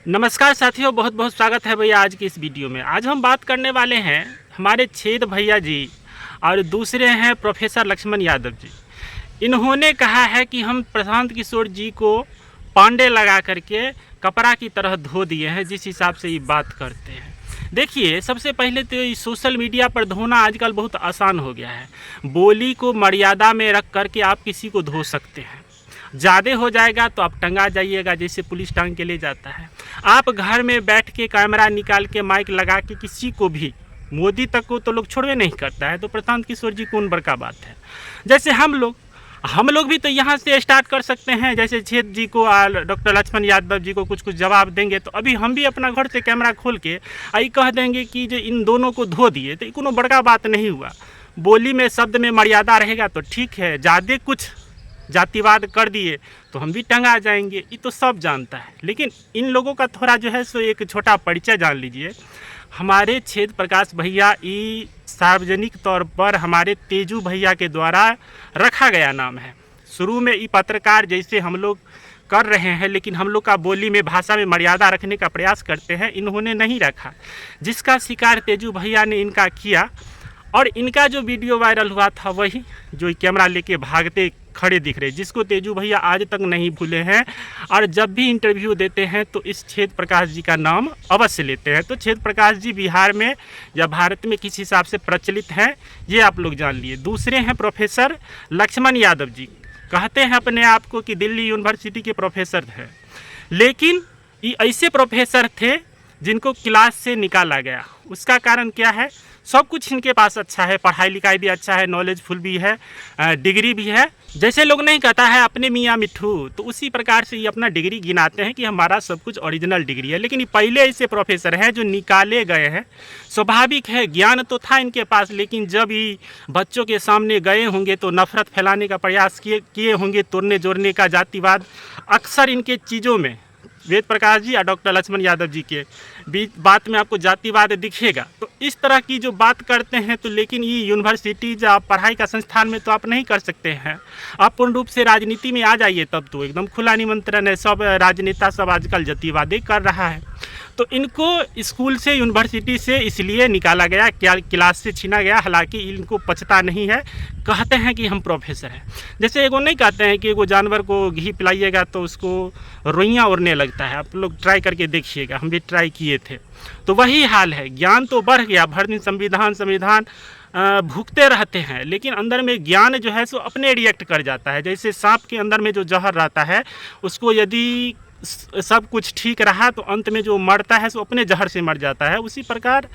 नमस्कार साथियों, बहुत बहुत स्वागत है भैया आज की इस वीडियो में। आज हम बात करने वाले हैं हमारे छेद भैया जी और दूसरे हैं प्रोफेसर लक्ष्मण यादव जी। इन्होंने कहा है कि हम प्रशांत किशोर जी को पांडे लगा करके कपड़ा की तरह धो दिए हैं, जिस हिसाब से ये बात करते हैं। देखिए, सबसे पहले तो ये सोशल मीडिया पर धोना आजकल बहुत आसान हो गया है। बोली को मर्यादा में रख करके आप किसी को धो सकते हैं। ज़्यादा हो जाएगा तो आप टंगा जाइएगा, जैसे पुलिस टांग के ले जाता है। आप घर में बैठ के कैमरा निकाल के माइक लगा के किसी को भी, मोदी तक को तो लोग छोड़वे नहीं करता है, तो प्रशांत किशोर जी कौन बड़का बात है। जैसे हम लोग भी तो यहाँ से स्टार्ट कर सकते हैं। जैसे छेद जी को और डॉक्टर लक्ष्मण यादव जी को कुछ जवाब देंगे, तो अभी हम भी अपना घर से कैमरा खोल के आई कह देंगे कि जो इन दोनों को धो दिए, तो कोनो बड़का बात नहीं हुआ। बोली में, शब्द में मर्यादा रहेगा तो ठीक है। ज़्यादा कुछ जातिवाद कर दिए तो हम भी टंगा जाएंगे, ये तो सब जानता है। लेकिन इन लोगों का थोड़ा जो है सो एक छोटा परिचय जान लीजिए। हमारे छेद प्रकाश भैया ये सार्वजनिक तौर पर हमारे तेजू भैया के द्वारा रखा गया नाम है। शुरू में ये पत्रकार जैसे हम लोग कर रहे हैं, लेकिन हम लोग का बोली में, भाषा में मर्यादा रखने का प्रयास करते हैं, इन्होंने नहीं रखा, जिसका शिकार तेजू भैया ने इनका किया। और इनका जो वीडियो वायरल हुआ था वही जो कैमरा लेके भागते खड़े दिख रहे, जिसको तेजू भैया आज तक नहीं भूले हैं। और जब भी इंटरव्यू देते हैं तो इस छेद प्रकाश जी का नाम अवश्य लेते हैं। तो छेद प्रकाश जी बिहार में या भारत में किस हिसाब से प्रचलित हैं, ये आप लोग जान लिए। दूसरे हैं प्रोफेसर लक्ष्मण यादव जी, कहते हैं अपने आप को कि दिल्ली यूनिवर्सिटी के प्रोफेसर हैं, लेकिन ये ऐसे प्रोफेसर थे जिनको क्लास से निकाला गया। उसका कारण क्या है? सब कुछ इनके पास अच्छा है, पढ़ाई लिखाई भी अच्छा है, नॉलेजफुल भी है, डिग्री भी है। जैसे लोग नहीं कहता है अपने मियाँ मिट्ठू, तो उसी प्रकार से ये अपना डिग्री गिनाते हैं कि हमारा सब कुछ ओरिजिनल डिग्री है। लेकिन ये पहले ऐसे प्रोफेसर हैं जो निकाले गए हैं। स्वाभाविक है, ज्ञान तो था इनके पास, लेकिन जब ये बच्चों के सामने गए होंगे तो नफरत फैलाने का प्रयास किए होंगे, तोड़ने जोड़ने का, जातिवाद अक्सर इनके चीज़ों में, वेद प्रकाश जी और डॉक्टर लक्ष्मण यादव जी के बीच बात में आपको जातिवाद दिखेगा। तो इस तरह की जो बात करते हैं, तो लेकिन ये यूनिवर्सिटी या पढ़ाई का संस्थान में तो आप नहीं कर सकते हैं। आप पूर्ण रूप से राजनीति में आ जाइए, तब तो एकदम खुला निमंत्रण है। सब राजनेता सब आजकल जातिवादी कर रहा है। तो इनको स्कूल से, यूनिवर्सिटी से इसलिए निकाला गया, क्या क्लास से छीना गया। हालांकि इनको पछता नहीं है, कहते हैं कि हम प्रोफेसर हैं। जैसे एगो नहीं कहते हैं कि एगो जानवर को घी पिलाइएगा तो उसको रोइयाँ उड़ने लगता है। आप लोग ट्राई करके देखिएगा, हम भी ट्राई किए थे। तो वही हाल है, ज्ञान तो बढ़ गया, भर दिन संविधान भूखते रहते हैं, लेकिन अंदर में ज्ञान जो है सो अपने रिएक्ट कर जाता है। जैसे सांप के अंदर में जो जहर रहता है, उसको यदि सब कुछ ठीक रहा तो अंत में जो मरता है सो अपने जहर से मर जाता है। उसी प्रकार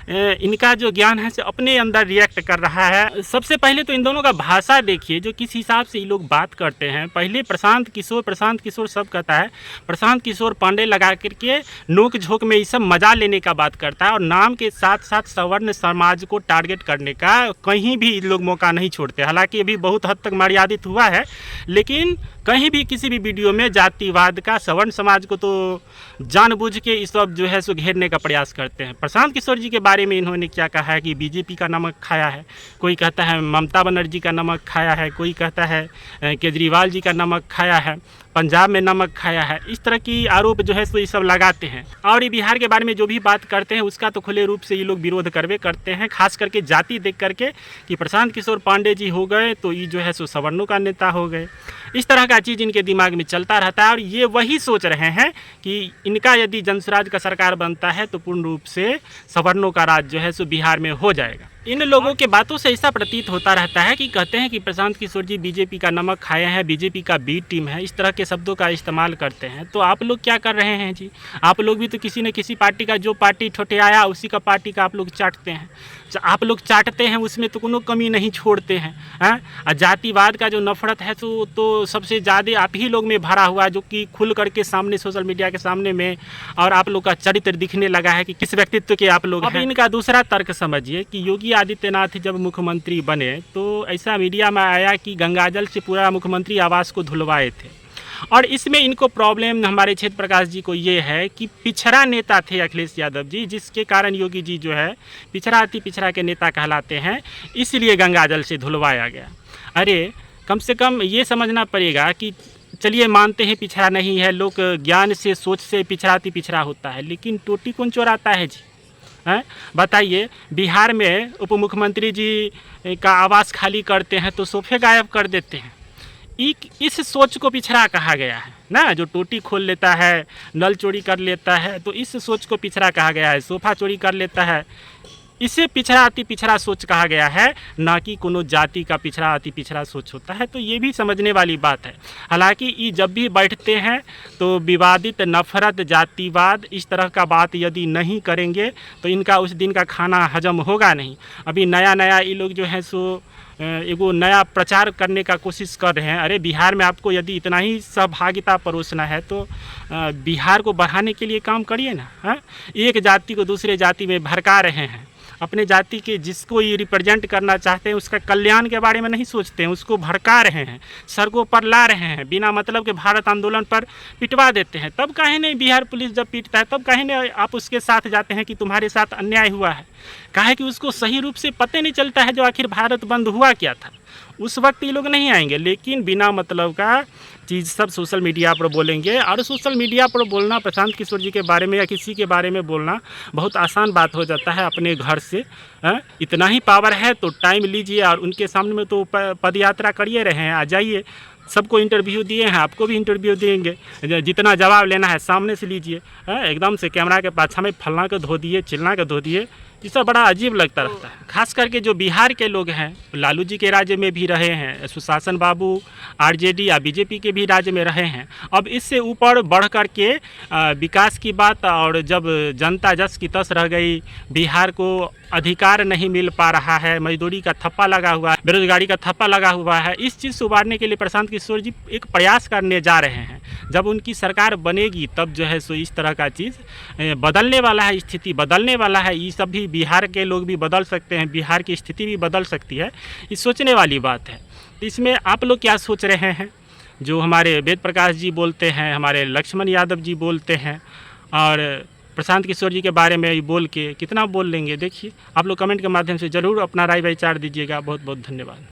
इनका जो ज्ञान है सो अपने अंदर रिएक्ट कर रहा है। सबसे पहले तो इन दोनों का भाषा देखिए, जो किस हिसाब से ये लोग बात करते हैं। पहले प्रशांत किशोर सब कहता है, प्रशांत किशोर पांडे लगा करके नोक झोंक में ये सब मजा लेने का बात करता है, और नाम के साथ साथ सवर्ण समाज को टारगेट करने का कहीं भी लोग मौका नहीं छोड़ते। हालांकि अभी बहुत हद तक मर्यादित हुआ है, लेकिन कहीं भी किसी भी वीडियो में जातिवाद का, सवर्ण समाज को तो जानबूझ के इस सब जो है सो घेरने का प्रयास करते हैं। प्रशांत किशोर जी के बारे में इन्होंने क्या कहा है कि बीजेपी का नमक खाया है, कोई कहता है ममता बनर्जी का नमक खाया है, कोई कहता है केजरीवाल जी का नमक खाया है, पंजाब में नमक खाया है। इस तरह की आरोप जो है सो ये सब लगाते हैं। और ये बिहार के बारे में जो भी बात करते हैं उसका तो खुले रूप से ये लोग विरोध करवे करते हैं, खास करके जाति देख करके कि प्रशांत किशोर पांडे जी हो गए तो ये जो है सो सवर्णों का नेता हो गए। इस तरह का चीज़ इनके दिमाग में चलता रहता है, और ये वही सोच रहे हैं कि इनका यदि जनसुराज का सरकार बनता है तो पूर्ण रूप से सवर्णों का राज जो है सो बिहार में हो जाएगा। इन लोगों के बातों से ऐसा प्रतीत होता रहता है कि कहते हैं कि प्रशांत किशोर जी बीजेपी का नमक खाए हैं, बीजेपी का बी टीम है, इस तरह के शब्दों का इस्तेमाल करते हैं। तो आप लोग क्या कर रहे हैं जी? आप लोग भी तो किसी न किसी पार्टी का, जो पार्टी ठोठे आया उसी का पार्टी का आप लोग चाटते हैं। आप लोग चाटते हैं, उसमें तो कोनो कमी नहीं छोड़ते हैं। जातिवाद का जो नफरत है तो सबसे ज़्यादा आप ही लोग में भरा हुआ है, जो कि खुल करके सामने, सोशल मीडिया के सामने में, और आप लोग का चरित्र दिखने लगा है कि किस व्यक्तित्व के आप लोग हैं। अब इनका दूसरा तर्क समझिए कि योगी आदित्यनाथ जब मुख्यमंत्री बने तो ऐसा मीडिया में आया कि गंगाजल से पूरा मुख्यमंत्री आवास को धुलवाए थे। और इसमें इनको प्रॉब्लम हमारे छेद प्रकाश जी को ये है कि पिछड़ा नेता थे अखिलेश यादव जी, जिसके कारण योगी जी जो है पिछड़ा अति पिछड़ा के नेता कहलाते हैं, इसलिए गंगाजल से धुलवाया गया। अरे कम से कम ये समझना पड़ेगा कि चलिए मानते हैं पिछड़ा नहीं है, लोग ज्ञान से सोच से पिछड़ा होता है, लेकिन टोटी कौन चोराता है जी? हैं बताइए। बिहार में उप मुख्यमंत्री जी का आवास खाली करते हैं तो सोफे गायब कर देते हैं। इस सोच को पिछड़ा कहा गया है ना। जो टोटी खोल लेता है, नल चोरी कर लेता है, तो इस सोच को पिछड़ा कहा गया है। सोफ़ा चोरी कर लेता है, इसे अति पिछड़ा सोच कहा गया है, ना कि कोनो जाति का अति पिछड़ा सोच होता है। तो ये भी समझने वाली बात है। हालांकि ये जब भी बैठते हैं तो विवादित नफरत, जातिवाद, इस तरह का बात यदि नहीं करेंगे तो इनका उस दिन का खाना हजम होगा नहीं। अभी नया ये लोग जो है सो एगो नया प्रचार करने का कोशिश कर रहे हैं। अरे बिहार में आपको यदि इतना ही सहभागिता परोसना है तो बिहार को बढ़ाने के लिए काम करिए ना। हाँ, एक जाति को दूसरे जाति में भड़का रहे हैं। अपने जाति के जिसको ये रिप्रेजेंट करना चाहते हैं उसका कल्याण के बारे में नहीं सोचते हैं, उसको भड़का रहे हैं, सड़कों पर ला रहे हैं, बिना मतलब के भारत आंदोलन पर पिटवा देते हैं। तब काहे नहीं बिहार पुलिस जब पीटता है तब काहे नहीं आप उसके साथ जाते हैं कि तुम्हारे साथ अन्याय हुआ है? काहे कि उसको सही रूप से पता नहीं चलता है जो आखिर भारत बंद हुआ क्या था। उस वक्त ये लोग नहीं आएंगे, लेकिन बिना मतलब का चीज़ सब सोशल मीडिया पर बोलेंगे। और सोशल मीडिया पर बोलना, प्रशांत किशोर जी के बारे में या किसी के बारे में बोलना बहुत आसान बात हो जाता है अपने घर से। इतना ही पावर है तो टाइम लीजिए और उनके सामने में तो पदयात्रा करिए रहे हैं, आ जाइए। सबको इंटरव्यू दिए हैं, आपको भी इंटरव्यू देंगे। जितना जवाब लेना है सामने से लीजिए। एकदम से कैमरा के पाछा में फलना के धो दिए, चिलना के धो दिए, ये सब बड़ा अजीब लगता रहता है। खास करके जो बिहार के लोग हैं, लालू जी के राज्य में भी रहे हैं, सुशासन बाबू आरजेडी या बीजेपी के भी राज्य में रहे हैं। अब इससे ऊपर बढ़ कर के विकास की बात, और जब जनता जस की तस रह गई, बिहार को अधिकार नहीं मिल पा रहा है, मजदूरी का थप्पा लगा हुआ है, बेरोजगारी का थप्पा लगा हुआ है, इस चीज़ से उबारने के लिए प्रशांत किशोर जी एक प्रयास करने जा रहे हैं। जब उनकी सरकार बनेगी तब जो है सो इस तरह का चीज़ बदलने वाला है, स्थिति बदलने वाला है। ये सब भी बिहार के लोग भी बदल सकते हैं, बिहार की स्थिति भी बदल सकती है। ये सोचने वाली बात है। इसमें आप लोग क्या सोच रहे हैं? जो हमारे वेद प्रकाश जी बोलते हैं, हमारे लक्ष्मण यादव जी बोलते हैं, और प्रशांत किशोर जी के बारे में बोल के कितना बोल लेंगे? देखिए, आप लोग कमेंट के माध्यम से ज़रूर अपना राय विचार दीजिएगा। बहुत बहुत धन्यवाद।